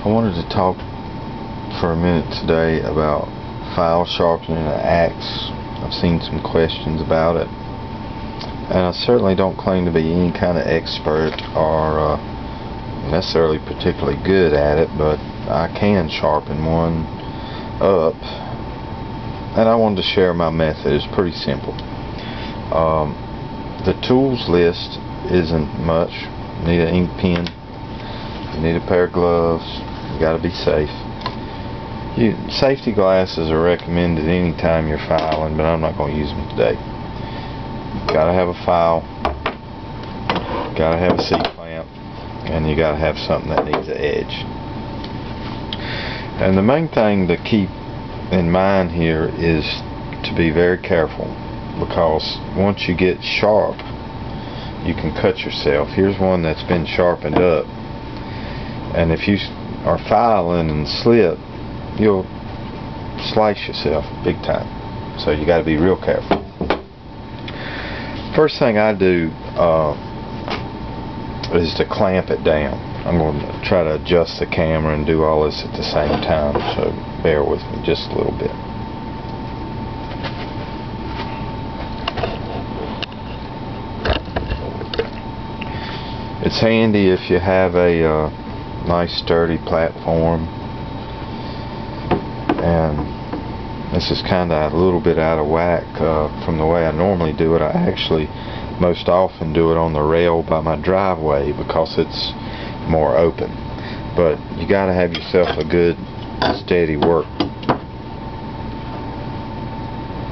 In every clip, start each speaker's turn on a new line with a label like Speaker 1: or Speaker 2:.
Speaker 1: I wanted to talk for a minute today about file sharpening an axe. I've seen some questions about it, and I certainly don't claim to be any kind of expert or necessarily particularly good at it, but I can sharpen one up, and I wanted to share my method. It's pretty simple. The tools list isn't much. You need an ink pen, you need a pair of gloves, you got to be safe. Safety glasses are recommended anytime you're filing, but I'm not going to use them today. You got to have a file, got to have a C-clamp, and you got to have something that needs an edge. And the main thing to keep in mind here is to be very careful, because once you get sharp, you can cut yourself. Here's one that's been sharpened up, and if you are filing and slip, you'll slice yourself big time. So you got to be real careful. First thing I do is to clamp it down. I'm going to try to adjust the camera and do all this at the same time, so bear with me just a little bit. It's handy if you have a nice sturdy platform, and this is kind of a little bit out of whack from the way I normally do it. I actually most often do it on the rail by my driveway because it's more open, but you got to have yourself a good steady work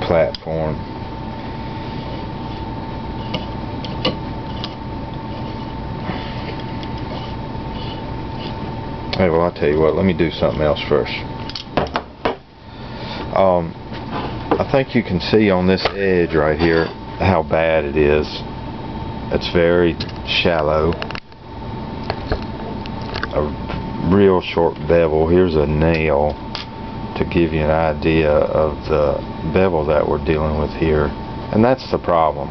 Speaker 1: platform. Hey, well, I'll tell you what, let me do something else first. I think you can see on this edge right here how bad it is. It's very shallow. A real short bevel. Here's a nail to give you an idea of the bevel that we're dealing with here. And that's the problem.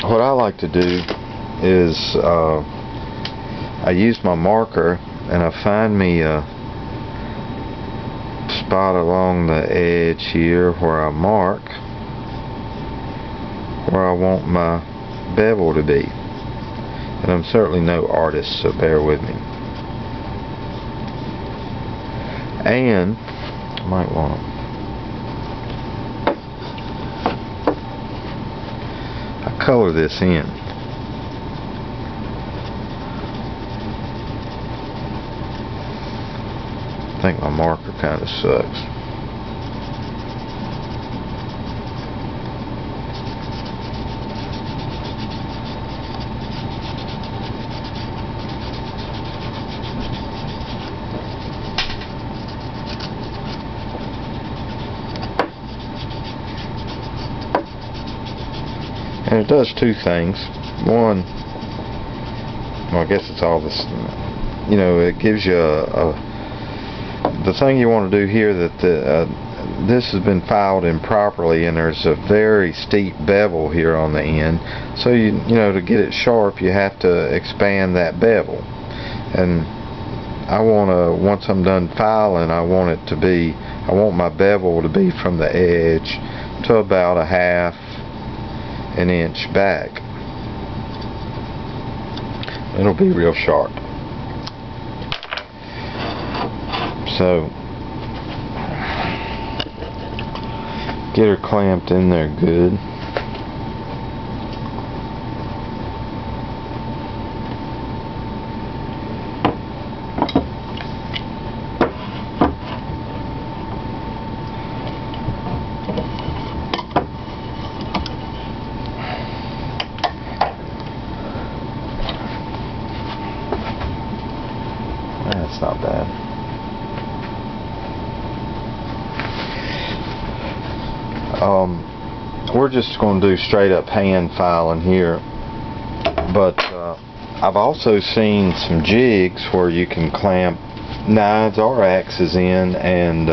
Speaker 1: What I like to do is I use my marker and I find me a spot along the edge here where I mark where I want my bevel to be. And I'm certainly no artist, so bear with me. And I might want to color this in. I think my marker kind of sucks. And it does two things. One, well, I guess it's all this, you know, it gives you the thing you want to do here, that this has been filed improperly and there's a very steep bevel here on the end, so you know, to get it sharp you have to expand that bevel. And I want to, once I'm done filing, I want my bevel to be from the edge to about a half an inch back. It'll be real sharp. So get her clamped in there good. That's not bad. We're just going to do straight up hand filing here, but I've also seen some jigs where you can clamp knives or axes in, and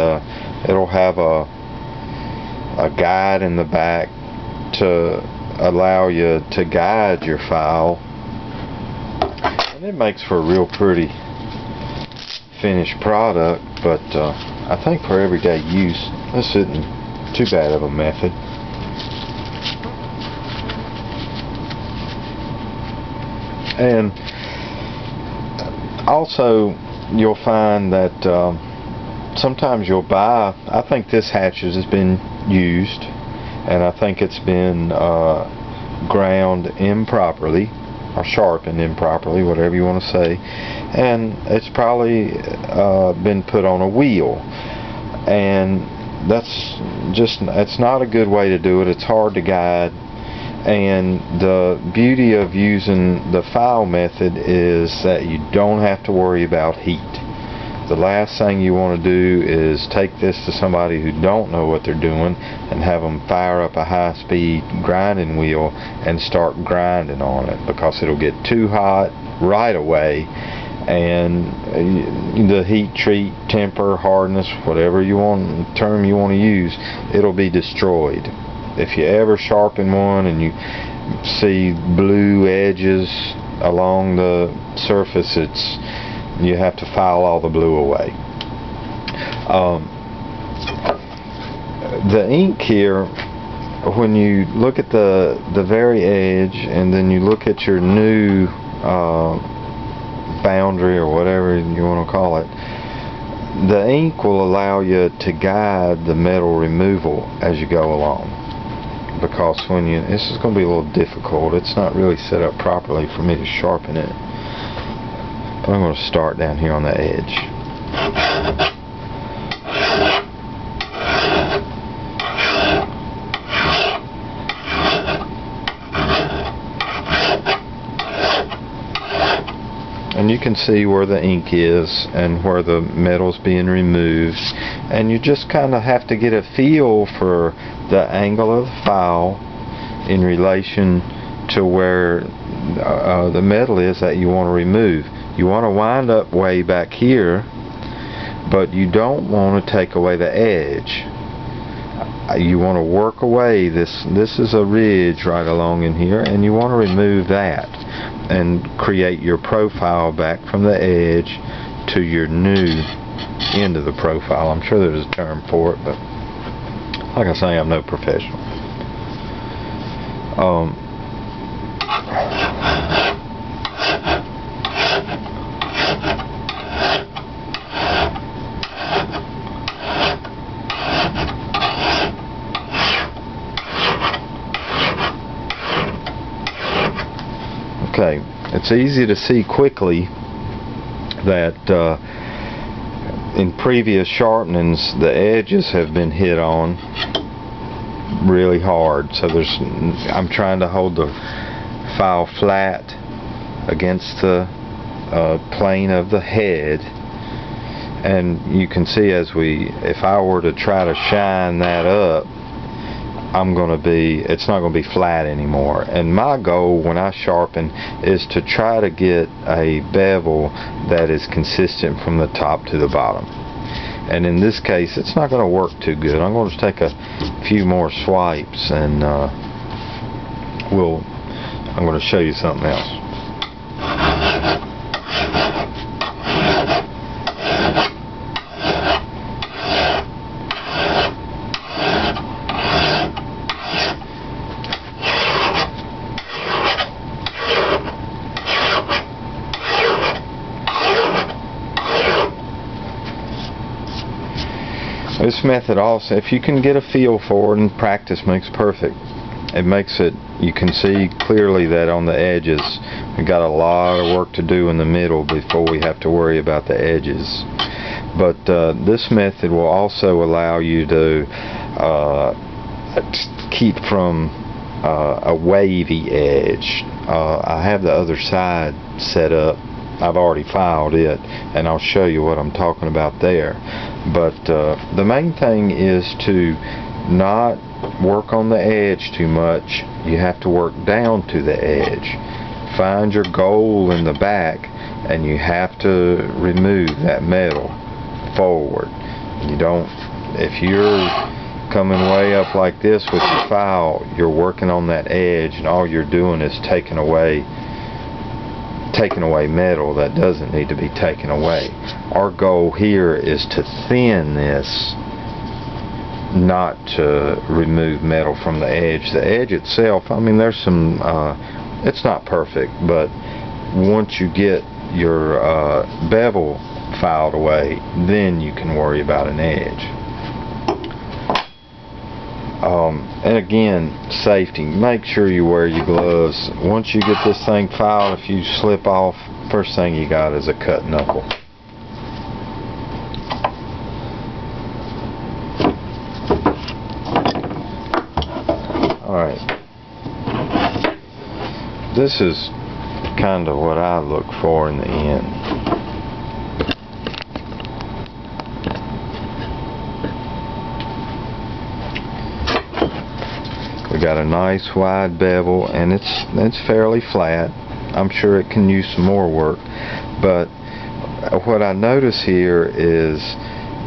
Speaker 1: it'll have a guide in the back to allow you to guide your file, and it makes for a real pretty finished product. But I think for everyday use, this isn't too bad of a method. And also, you'll find that sometimes you'll buy, I think this hatchet has been used, and I think it's been ground improperly or sharpened improperly, whatever you want to say, and it's probably been put on a wheel, and it's not a good way to do it. It's hard to guide. And the beauty of using the file method is that you don't have to worry about heat. The last thing you want to do is take this to somebody who don't know what they're doing and have them fire up a high-speed grinding wheel and start grinding on it, because it'll get too hot right away, and the heat treat, temper, hardness, whatever term you want to use, it'll be destroyed. If you ever sharpen one and you see blue edges along the surface, you have to file all the blue away. The ink here, when you look at the very edge and then you look at your new boundary or whatever you want to call it, the ink will allow you to guide the metal removal as you go along. Because this is going to be a little difficult. It's not really set up properly for me to sharpen it. But I'm going to start down here on the edge. And you can see where the ink is and where the metal's being removed, and you just kind of have to get a feel for the angle of the file in relation to where the metal is that you want to remove. You want to wind up way back here, but you don't want to take away the edge. You want to work away this is a ridge right along in here, and you want to remove that and create your profile back from the edge to your new end of the profile. I'm sure there's a term for it, but like I say, I'm no professional. Okay, it's easy to see quickly that in previous sharpenings the edges have been hit on really hard. So I'm trying to hold the file flat against the plane of the head, and you can see if I were to try to shine that up, it's not going to be flat anymore. And my goal when I sharpen is to try to get a bevel that is consistent from the top to the bottom. And in this case, it's not going to work too good. I'm going to take a few more swipes, and I'm going to show you something else. This method also, if you can get a feel for it, and practice makes perfect, it makes it, you can see clearly that on the edges we've got a lot of work to do in the middle before we have to worry about the edges. But this method will also allow you to keep from a wavy edge. I have the other side set up. I've already filed it, and I'll show you what I'm talking about there. But the main thing is to not work on the edge too much. You have to work down to the edge. Find your goal in the back, and you have to remove that metal forward. If you're coming way up like this with your file, you're working on that edge, and all you're doing is taking away metal that doesn't need to be taken away. Our goal here is to thin this, not to remove metal from the edge. The edge itself, I mean, there's some, it's not perfect, but once you get your bevel filed away, then you can worry about an edge. And again, safety. Make sure you wear your gloves. Once you get this thing filed, if you slip off, first thing you got is a cut knuckle. Alright. This is kind of what I look for in the end. We got a nice wide bevel, and it's fairly flat. I'm sure it can use some more work, but what I notice here is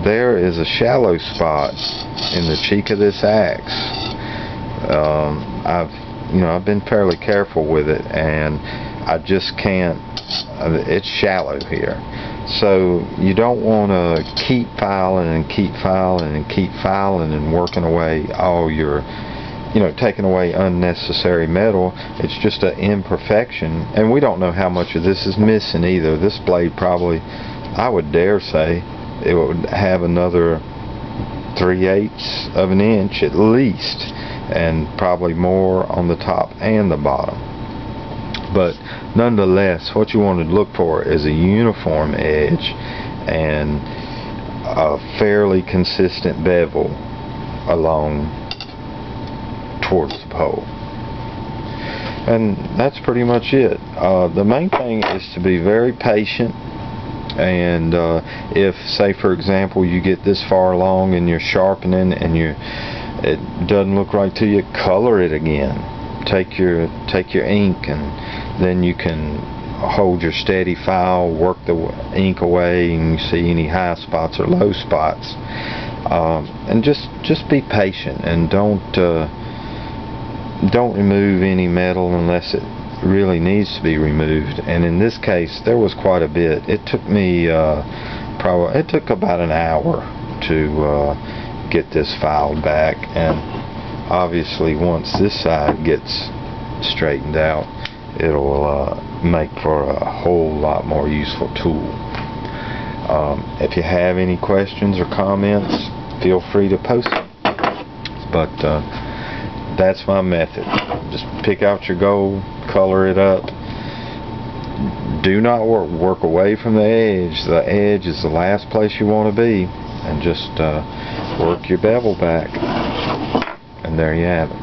Speaker 1: there is a shallow spot in the cheek of this axe. I've been fairly careful with it, and I just can't. It's shallow here, so you don't want to keep filing and keep filing and keep filing and working away all your, taking away unnecessary metal. It's just an imperfection, and we don't know how much of this is missing either. This blade probably, I would dare say, it would have another 3/8 of an inch at least, and probably more on the top and the bottom. But nonetheless, what you want to look for is a uniform edge and a fairly consistent bevel along towards the pole. And that's pretty much it. The main thing is to be very patient, and if, say for example, you get this far along and you're sharpening and it doesn't look right to you, color it again. Take your ink, and then you can hold your steady file, work the ink away, and you see any high spots or low spots. And just be patient, and don't remove any metal unless it really needs to be removed. And in this case, there was quite a bit. It took me it took about an hour to get this filed back, and obviously once this side gets straightened out, it'll make for a whole lot more useful tool. If you have any questions or comments, feel free to post them. But that's my method. Just pick out your gold, color it up. Do not work away from the edge. The edge is the last place you want to be, and just work your bevel back, and there you have it.